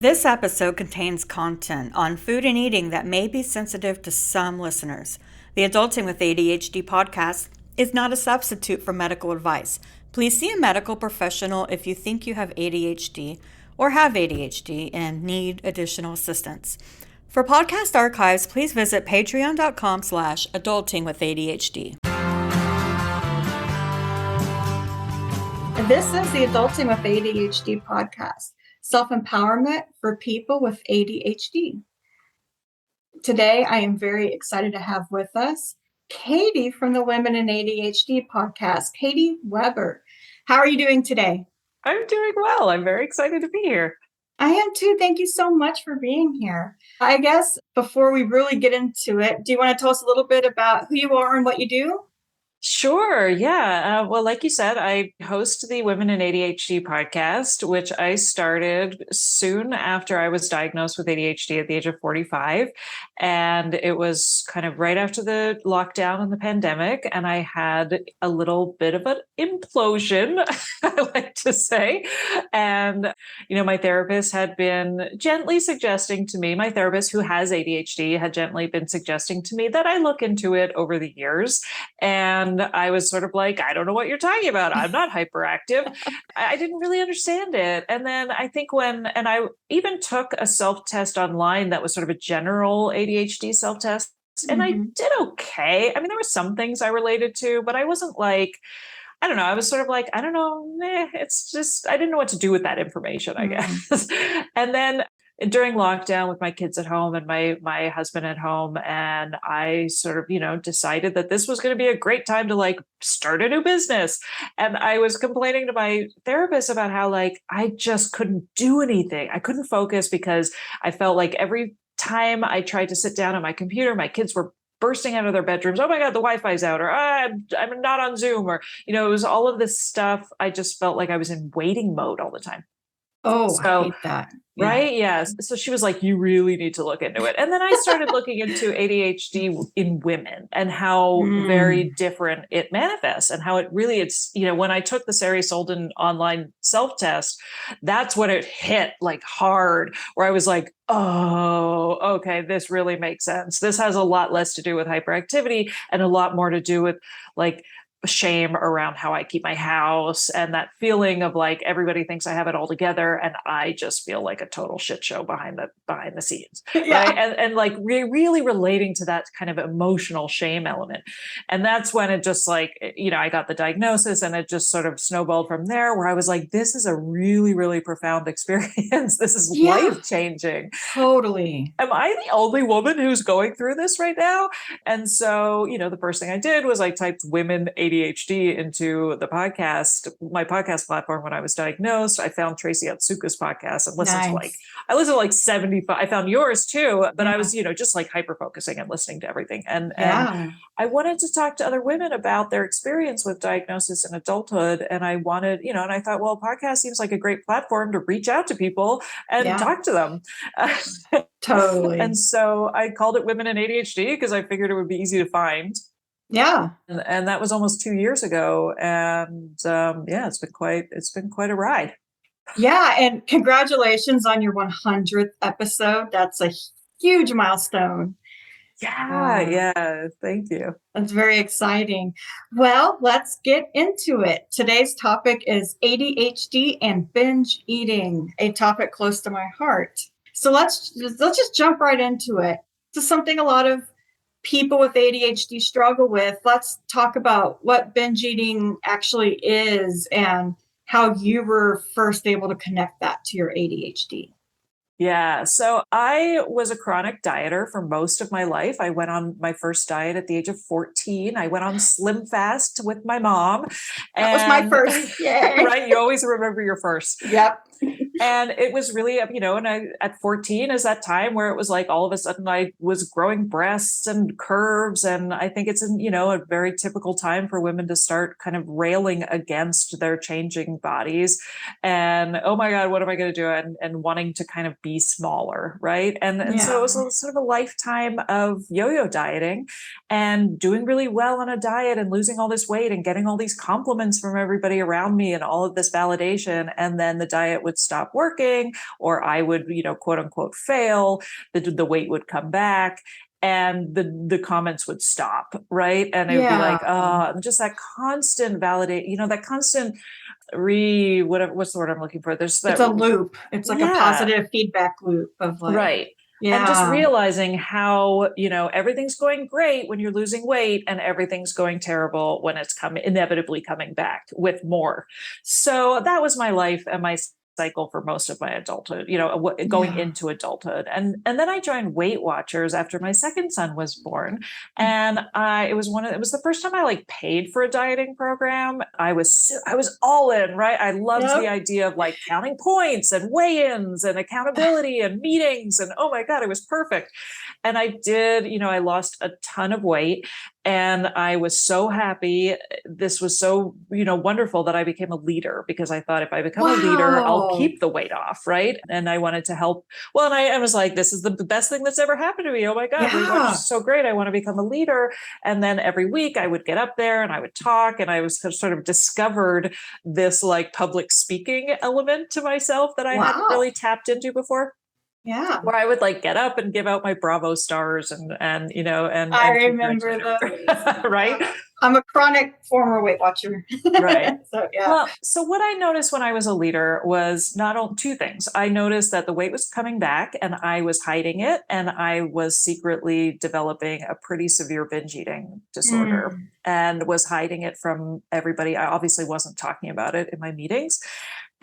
This episode contains content on food and eating that may be sensitive to some listeners. The Adulting with ADHD podcast is not a substitute for medical advice. Please see a medical professional if you think you have ADHD or have ADHD and need additional assistance. For podcast archives, please visit patreon.com/adultingwithadhd. This is the Adulting with ADHD podcast. Self-empowerment for people with ADHD. Today, I am very excited to have with us Katy from the Women in ADHD podcast, Katy Weber. How are you doing today? I'm doing well. I'm very excited to be here. I am too. Thank you so much for being here. I guess before we really get into it, do you want to tell us a little bit about who you are and what you do? Sure. Yeah. Well, like you said, I host the Women in ADHD podcast, which I started soon after I was diagnosed with ADHD at the age of 45. And it was kind of right after the lockdown and the pandemic. And I had a little bit of an implosion, I like to say. And, my therapist had been gently suggesting to me, my therapist who has ADHD had gently been suggesting to me that I look into it over the years. And I was sort of like, I don't know what you're talking about. I'm not hyperactive. I didn't really understand it. And then I think and I even took a self-test online that was sort of a general ADHD self-test. And I did okay. I mean, there were some things I related to, but I wasn't like, I don't know. I was sort of like, I don't know. It's just, I didn't know what to do with that information, I guess. And then during lockdown with my kids at home and my husband at home, and I sort of, decided that this was going to be a great time to start a new business. And I was complaining to my therapist about how I just couldn't do anything. I couldn't focus because I felt like every time I tried to sit down at my computer, my kids were bursting out of their bedrooms. Oh my God, the Wi-Fi's out, or I'm not on Zoom, or, it was all of this stuff. I just felt like I was in waiting mode all the time. Oh, I hate that. Yeah. Right. Yes. So she was like, you really need to look into it. And then I started looking into ADHD in women and how very different it manifests and how it's, when I took the Sari Solden online self-test, that's when it hit hard, where I was like, oh, okay, this really makes sense. This has a lot less to do with hyperactivity and a lot more to do with shame around how I keep my house and that feeling of everybody thinks I have it all together and I just feel like a total shit show behind the scenes. Yeah. Right. And really relating to that kind of emotional shame element. And that's when it just I got the diagnosis and it just sort of snowballed from there, where I was like, this is a really, really profound experience. This is life-changing. Totally. Am I the only woman who's going through this right now? And so, the first thing I did was I typed women ADHD into my podcast platform when I was diagnosed. I found Tracy Otsuka's podcast and listened to I listened to 75. I found yours too, but I was, just hyper focusing and listening to everything. And I wanted to talk to other women about their experience with diagnosis in adulthood. And I wanted, and I thought, well, podcast seems like a great platform to reach out to people and talk to them. Totally. And so I called it Women in ADHD because I figured it would be easy to find. Yeah. And that was almost 2 years ago. And it's been quite a ride. Yeah. And congratulations on your 100th episode. That's a huge milestone. Yeah. Thank you. That's very exciting. Well, let's get into it. Today's topic is ADHD and binge eating, a topic close to my heart. So let's just jump right into it. This is something a lot of people with ADHD struggle with. Let's talk about what binge eating actually is and how you were first able to connect that to your ADHD. Yeah. So I was a chronic dieter for most of my life. I went on my first diet at the age of 14. I went on Slim Fast with my mom. That was my first. Yay. Right. You always remember your first. Yep. And it was really, and at 14 is that time where it was all of a sudden I was growing breasts and curves. And I think it's, a very typical time for women to start kind of railing against their changing bodies. And, oh my God, what am I going to do? And wanting to kind of be smaller. Right. And so it was sort of a lifetime of yo-yo dieting and doing really well on a diet and losing all this weight and getting all these compliments from everybody around me and all of this validation. And then the diet would stop stop working, or I would, quote unquote, fail, the weight would come back. And the comments would stop, right? And it would be Yeah. like, just that constant validate, that constant what's the word I'm looking for? There's that. It's a loop. It's like a Yeah, positive feedback loop of like, right. And just yeah. realizing how, everything's going great when you're losing weight and everything's going terrible when it's inevitably coming back with more. So that was my life and my cycle for most of my adulthood, going Yeah. into adulthood. And then I joined Weight Watchers after my second son was born. And it was the first time I like paid for a dieting program. I was all in, right? I loved the Yep. idea of like counting points and weigh-ins and accountability and meetings. And oh my God, it was perfect. And I did, I lost a ton of weight. And I was so happy. This was so, wonderful that I became a leader, because I thought if I become a leader, I'll Wow. keep the weight off, right? And I wanted to help. Well, and I was like, this is the best thing that's ever happened to me. Oh my God, Weight Watchers Yeah. is so great. I want to become a leader. And then every week I would get up there and I would talk, and I was sort of discovered this like public speaking element to myself that I hadn't Wow. really tapped into before. Yeah. Where I would like get up and give out my Bravo stars and I remember congratulate those. right? I'm a chronic former Weight Watcher. Right. So yeah. Well, so what I noticed when I was a leader was not only two things. I noticed that the weight was coming back and I was hiding it, and I was secretly developing a pretty severe binge eating disorder and was hiding it from everybody. I obviously wasn't talking about it in my meetings.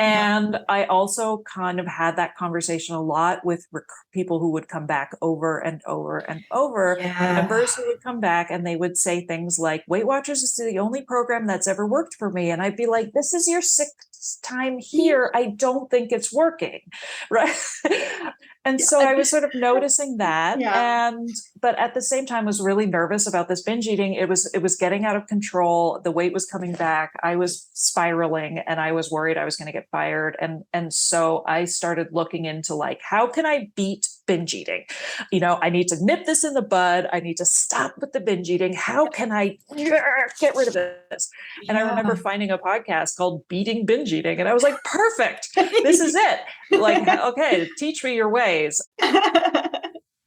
And I also kind of had that conversation a lot with people who would come back over and over and over, members who would come back and they would say things like, Weight Watchers is the only program that's ever worked for me. And I'd be like, this is your sixth time here. I don't think it's working. Right. And so I was sort of noticing that. But at the same time was really nervous about this binge eating. It was getting out of control. The weight was coming back. I was spiraling and I was worried I was going to get fired. And so I started looking into like, how can I beat binge eating? I need to nip this in the bud. I need to stop with the binge eating. How can I get rid of this? And I remember finding a podcast called Beating Binge Eating. And I was like, perfect. This is it. Like, okay, teach me your ways.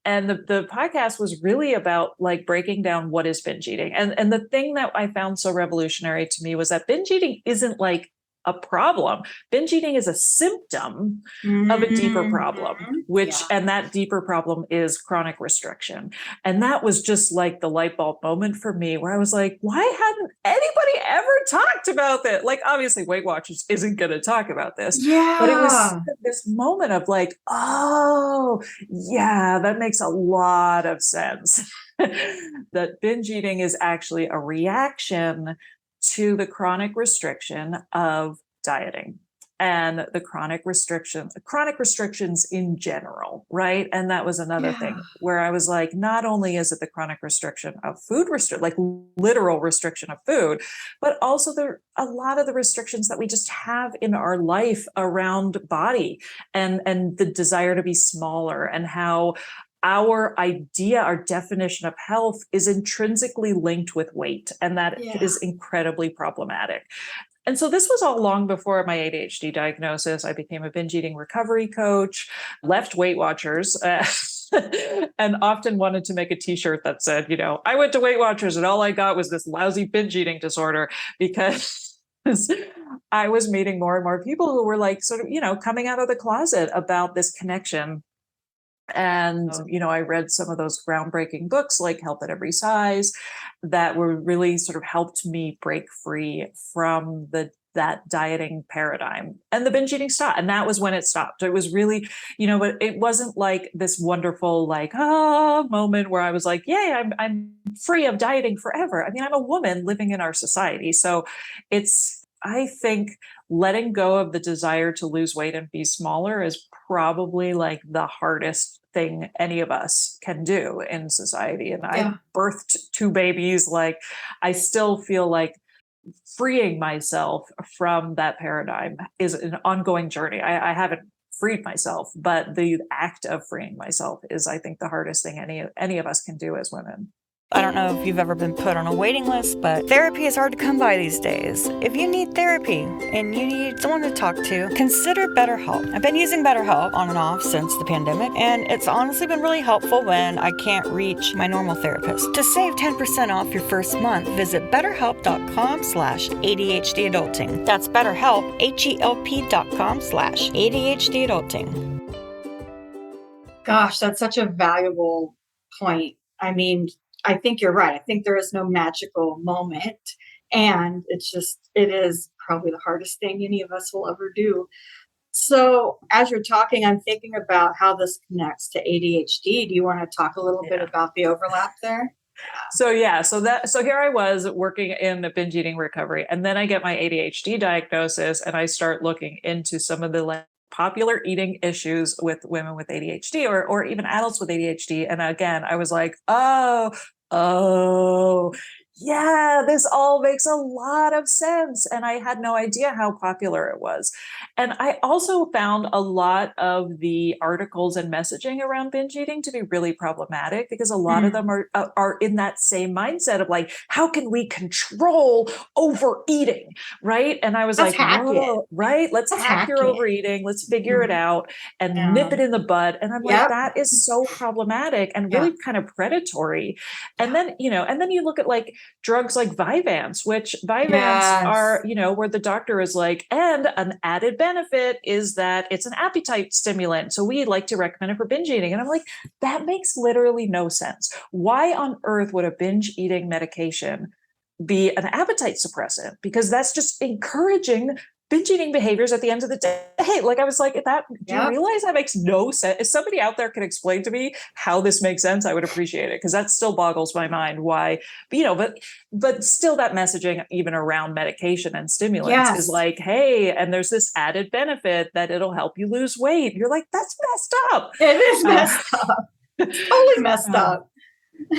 And the podcast was really about like breaking down what is binge eating. And the thing that I found so revolutionary to me was that binge eating isn't like a problem. Binge eating is a symptom of a deeper problem, and that deeper problem is chronic restriction. And that was just like the light bulb moment for me, where I was like, why hadn't anybody ever talked about this? Like, obviously Weight Watchers isn't going to talk about this, but it was this moment of like, oh yeah, that makes a lot of sense. That binge eating is actually a reaction to the chronic restriction of dieting and the chronic restrictions in general, right? And that was another thing where I was like, not only is it the chronic restriction of food like literal restriction of food, but also a lot of the restrictions that we just have in our life around body and the desire to be smaller, and how our definition of health is intrinsically linked with weight. And that is incredibly problematic. And so this was all long before my ADHD diagnosis. I became a binge eating recovery coach, left Weight Watchers, and often wanted to make a t-shirt that said, I went to Weight Watchers and all I got was this lousy binge eating disorder, because I was meeting more and more people who were like sort of, coming out of the closet about this connection. And, I read some of those groundbreaking books like Health at Every Size that were really sort of helped me break free from that dieting paradigm, and the binge eating stopped. And that was when it stopped. It was really, but it wasn't like this wonderful, like, moment where I was like, yay, I'm free of dieting forever. I mean, I'm a woman living in our society. So I think letting go of the desire to lose weight and be smaller is probably like the hardest thing any of us can do in society. And I birthed two babies. Like, I still feel like freeing myself from that paradigm is an ongoing journey. I haven't freed myself, but the act of freeing myself is, I think, the hardest thing any of us can do as women. I don't know if you've ever been put on a waiting list, but therapy is hard to come by these days. If you need therapy and you need someone to talk to, consider BetterHelp. I've been using BetterHelp on and off since the pandemic, and it's honestly been really helpful when I can't reach my normal therapist. To save 10% off your first month, visit betterhelp.com/ADHD Adulting. That's BetterHelp, HELP.com/ADHD Adulting. Gosh, that's such a valuable point. I mean, I think you're right. I think there is no magical moment. And it is probably the hardest thing any of us will ever do. So as you're talking, I'm thinking about how this connects to ADHD. Do you want to talk a little bit about the overlap there? So here I was working in the binge eating recovery, and then I get my ADHD diagnosis, and I start looking into some of the popular eating issues with women with ADHD or even adults with ADHD. And again, I was like, oh, yeah, this all makes a lot of sense. And I had no idea how popular it was. And I also found a lot of the articles and messaging around binge eating to be really problematic, because a lot of them are in that same mindset of like, how can we control overeating, right? And I was Let's like, whoa, right? Let's hack your overeating. Let's figure it out and nip it in the bud. And I'm like, that is so problematic and really kind of predatory. And then, and then you look at like drugs like Vyvanse, which Vyvanse are, where the doctor is like, and an added benefit is that it's an appetite stimulant. So we like to recommend it for binge eating. And I'm like, that makes literally no sense. Why on earth would a binge eating medication be an appetite suppressant? Because that's just encouraging binge eating behaviors at the end of the day. Like I was like, do you realize that makes no sense? If somebody out there can explain to me how this makes sense, I would appreciate it, because that still boggles my mind why, but still that messaging even around medication and stimulants is like, hey, and there's this added benefit that it'll help you lose weight. You're like, that's messed up. It is messed up. Totally messed up.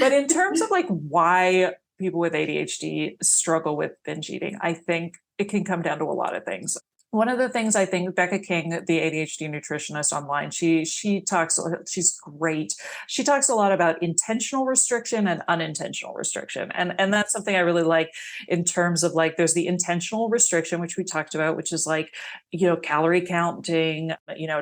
But in terms of like why people with ADHD struggle with binge eating, I think it can come down to a lot of things. One of the things I think Becca King, the ADHD nutritionist online, she's great. She talks a lot about intentional restriction and unintentional restriction. And that's something I really like in terms of like, there's the intentional restriction, which we talked about, which is like, calorie counting,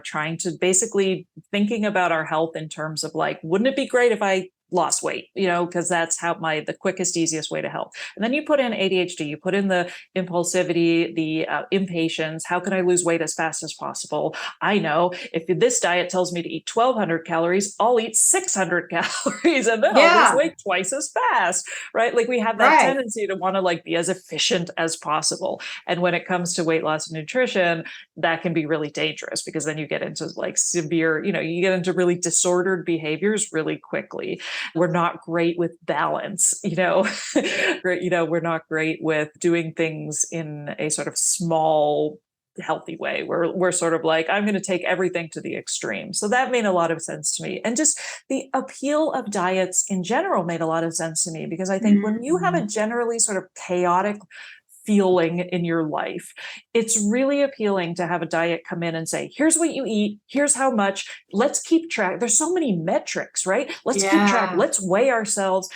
trying to basically thinking about our health in terms of like, wouldn't it be great if I lost weight, because that's how the quickest, easiest way to help. And then you put in ADHD, you put in the impulsivity, the impatience. How can I lose weight as fast as possible? I know if this diet tells me to eat 1,200 calories, I'll eat 600 calories and then I'll lose weight twice as fast, right? Like we have that tendency to want to like be as efficient as possible. And when it comes to weight loss and nutrition, that can be really dangerous, because then you get into like severe, you get into really disordered behaviors really quickly. We're not great with balance, we're not great with doing things in a sort of small, healthy way. We're sort of like, I'm going to take everything to the extreme. So that made a lot of sense to me. And just the appeal of diets in general made a lot of sense to me, because I think when you have a generally sort of chaotic feeling in your life, it's really appealing to have a diet come in and say, here's what you eat, here's how much, let's keep track. There's so many metrics, right? Let's keep track, let's weigh ourselves.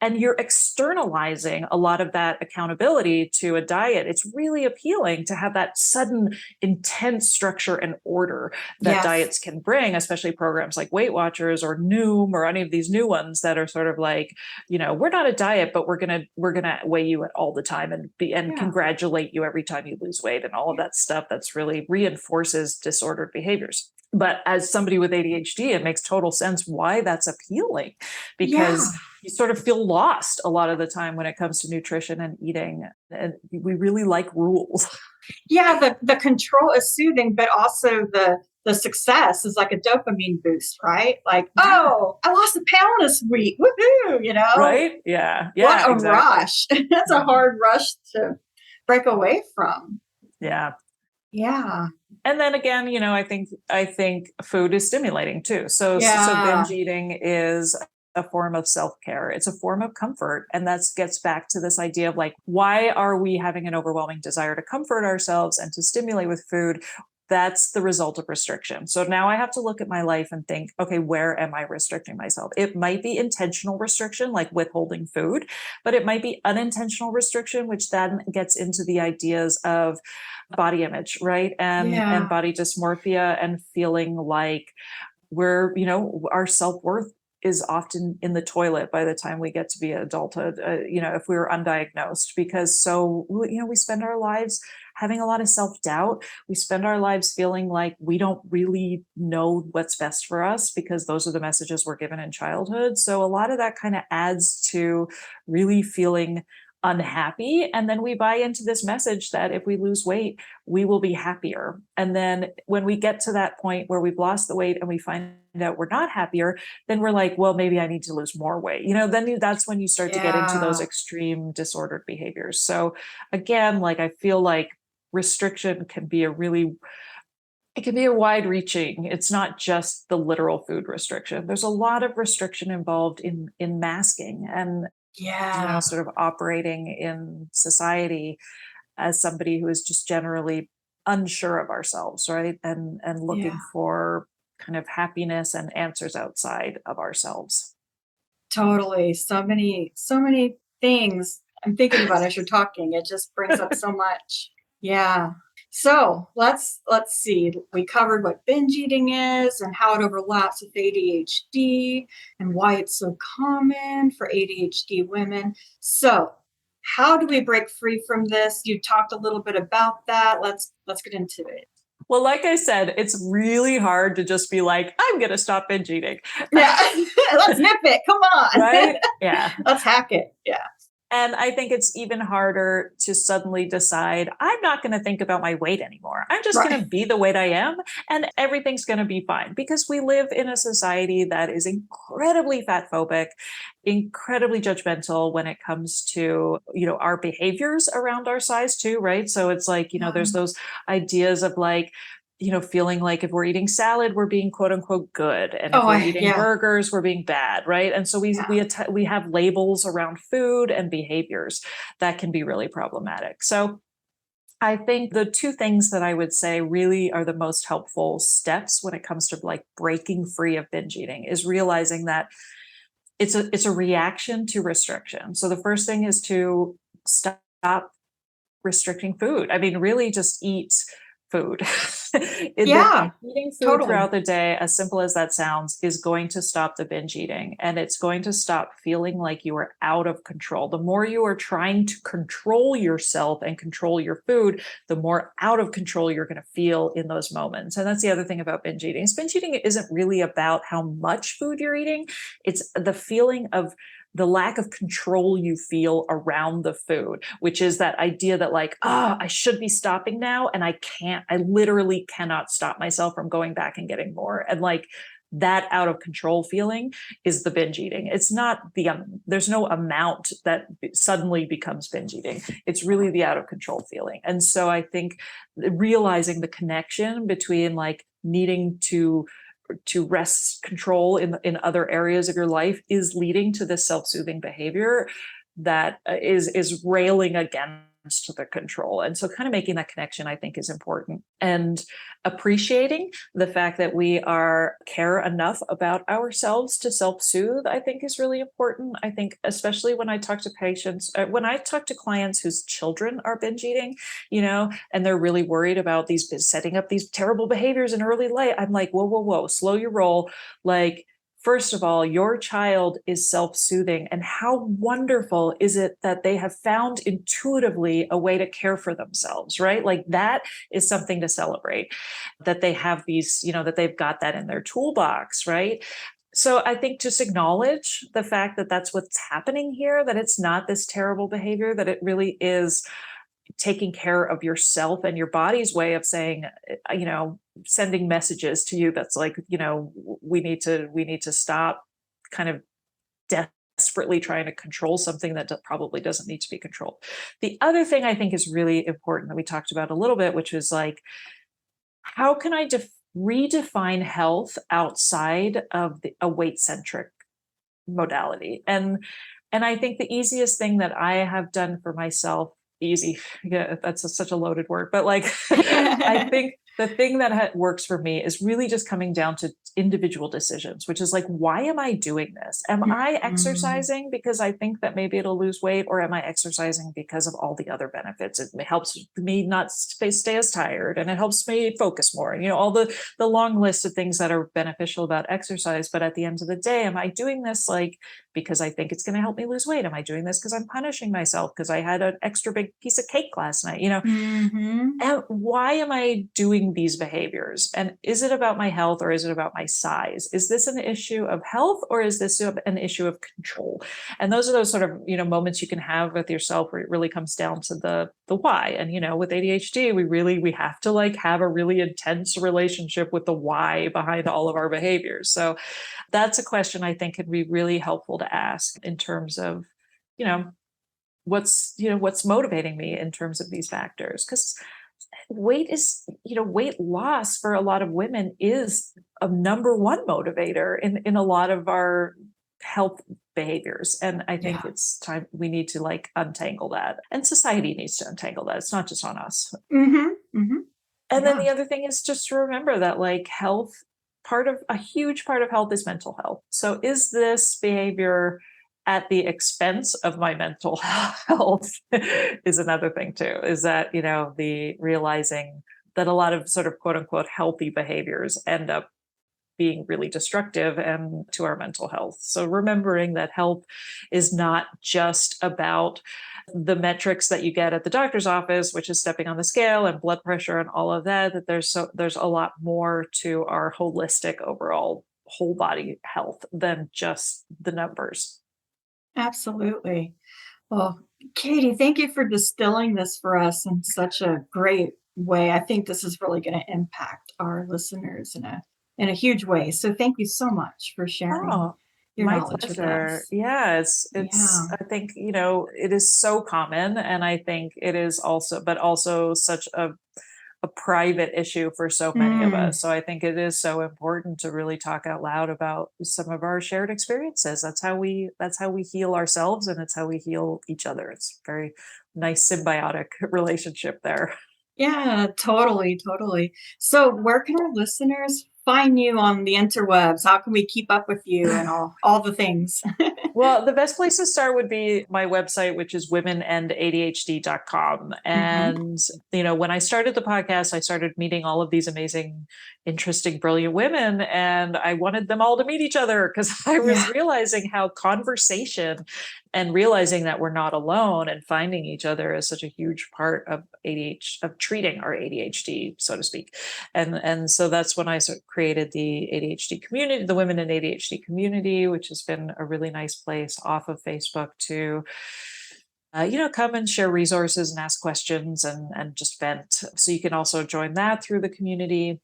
And you're externalizing a lot of that accountability to a diet. It's really appealing to have that sudden, intense structure and order that diets can bring, especially programs like Weight Watchers or Noom or any of these new ones that are sort of like, we're not a diet, but we're gonna weigh you all the time and congratulate you every time you lose weight and all of that stuff that's really reinforces disordered behaviors. But as somebody with ADHD, it makes total sense why that's appealing, because you sort of feel lost a lot of the time when it comes to nutrition and eating. And we really like rules. Yeah, the control is soothing, but also the success is like a dopamine boost, right? Like, oh, I lost a pound this week. Woohoo, Right? Yeah. What a rush. That's a hard rush to break away from. Yeah. Yeah. And then again, I think food is stimulating too. So binge eating is a form of self-care. It's a form of comfort. And that gets back to this idea of like, why are we having an overwhelming desire to comfort ourselves and to stimulate with food? that's the result of restriction. So now I have to look at my life and think, okay, where am I restricting myself? It might be intentional restriction, like withholding food, but it might be unintentional restriction, which then gets into the ideas of body image, right? And body dysmorphia, and feeling like our self-worth is often in the toilet by the time we get to be adulthood, if we were undiagnosed, because we spend our lives having a lot of self-doubt. We spend our lives feeling like we don't really know what's best for us because those are the messages we're given in childhood. So a lot of that kind of adds to really feeling unhappy. And then we buy into this message that if we lose weight, we will be happier. And then when we get to that point where we've lost the weight and we find out we're not happier, then we're like, well, maybe I need to lose more weight. Then that's when you start to get into those extreme disordered behaviors. So again, like, I feel like restriction can be it can be a wide reaching. It's not just the literal food restriction. There's a lot of restriction involved in masking and sort of operating in society as somebody who is just generally unsure of ourselves, right? And looking for kind of happiness and answers outside of ourselves. Totally. So many things I'm thinking about as you're talking. It just brings up so much. Yeah. So let's see. We covered what binge eating is and how it overlaps with ADHD and why it's so common for ADHD women. So how do we break free from this? You talked a little bit about that. Let's get into it. Well, like I said, it's really hard to just be like, I'm going to stop binge eating. Yeah. Let's nip it. Come on. Right? Yeah. Let's hack it. Yeah. And I think it's even harder to suddenly decide, I'm not going to think about my weight anymore. I'm just going to be the weight I am, and everything's going to be fine. Because we live in a society that is incredibly fat phobic, incredibly judgmental when it comes to, our behaviors around our size too, right? So it's like, there's those ideas of like, feeling like if we're eating salad, we're being quote unquote good. And if we're eating burgers, we're being bad. Right. And so we have labels around food and behaviors that can be really problematic. So I think the two things that I would say really are the most helpful steps when it comes to like breaking free of binge eating is realizing that it's a reaction to restriction. So the first thing is to stop restricting food. I mean, really just eat food. Eating food throughout the day, as simple as that sounds, is going to stop the binge eating, and it's going to stop feeling like you are out of control. The more you are trying to control yourself and control your food, the more out of control you're going to feel in those moments. And that's the other thing about binge eating. Binge eating isn't really about how much food you're eating. It's the feeling of the lack of control you feel around the food, which is that idea that like, I should be stopping now. And I literally cannot stop myself from going back and getting more. And like that out of control feeling is the binge eating. It's not there's no amount that suddenly becomes binge eating. It's really the out of control feeling. And so I think realizing the connection between like needing to wrest control in other areas of your life is leading to this self-soothing behavior that is railing against the control. And so kind of making that connection, I think, is important. And appreciating the fact that we care enough about ourselves to self-soothe, I think, is really important. I think, especially when I talk to clients whose children are binge eating, and they're really worried about setting up these terrible behaviors in early life. I'm like, whoa, slow your roll. Like, first of all, your child is self-soothing, and how wonderful is it that they have found intuitively a way to care for themselves, right? Like that is something to celebrate, that they have these, that they've got that in their toolbox, right? So I think just acknowledge the fact that that's what's happening here, that it's not this terrible behavior, that it really is taking care of yourself and your body's way of saying, sending messages to you that's like, we need to stop kind of desperately trying to control something that probably doesn't need to be controlled. The other thing I think is really important that we talked about a little bit, which is like, how can I redefine health outside of a weight-centric modality? And I think the easiest thing that I have done for myself, easy, yeah, that's such a loaded word, but like, I think the thing that works for me is really just coming down to individual decisions, which is like, why am I doing this? Am I exercising because I think that maybe it'll lose weight, or am I exercising because of all the other benefits? It helps me not stay as tired, and it helps me focus more. And, all the long list of things that are beneficial about exercise. But at the end of the day, am I doing this like because I think it's going to help me lose weight? Am I doing this because I'm punishing myself because I had an extra big piece of cake last night? And why am I doing these behaviors? And is it about my health, or is it about my size? Is this an issue of health, or is this an issue of control? And those are those sort of, moments you can have with yourself where it really comes down to the why. And, with ADHD, we have to like have a really intense relationship with the why behind all of our behaviors. So that's a question I think could be really helpful to ask in terms of, what's motivating me in terms of these factors. Because weight loss for a lot of women is a number one motivator in a lot of our health behaviors. And I think it's time we need to like untangle that, and society needs to untangle that. It's not just on us. And then the other thing is just to remember that like a huge part of health is mental health. So is this behavior at the expense of my mental health is another thing too, is that, the realizing that a lot of sort of quote unquote healthy behaviors end up being really destructive and to our mental health. So remembering that health is not just about the metrics that you get at the doctor's office, which is stepping on the scale and blood pressure and all of that, that there's a lot more to our holistic overall whole body health than just the numbers. Absolutely. Well, Katy, thank you for distilling this for us in such a great way. I think this is really going to impact our listeners in a huge way. So thank you so much for sharing your My knowledge with pleasure. us. Yeah, I think, it is so common, and I think it is also such a private issue for so many of us. So I think it is so important to really talk out loud about some of our shared experiences. That's how we heal ourselves, and it's how we heal each other. It's a very nice symbiotic relationship there. Yeah, totally. So where can our listeners find you on the interwebs? How can we keep up with you and all the things? Well, the best place to start would be my website, which is womenandadhd.com. And, when I started the podcast, I started meeting all of these amazing, interesting, brilliant women, and I wanted them all to meet each other because I was realizing how conversation and realizing that we're not alone and finding each other is such a huge part of of treating our ADHD, so to speak. And so that's when I sort of created the ADHD community, the Women in ADHD community, which has been a really nice place off of Facebook to come and share resources and ask questions and just vent. So you can also join that through the community,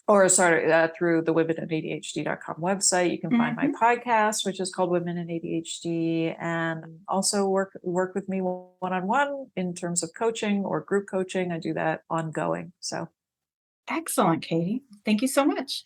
or through the womenandadhd.com website. You can find my podcast, which is called Women in ADHD, and also work with me one-on-one in terms of coaching or group coaching. I do that ongoing. So Excellent, Katy. Thank you so much.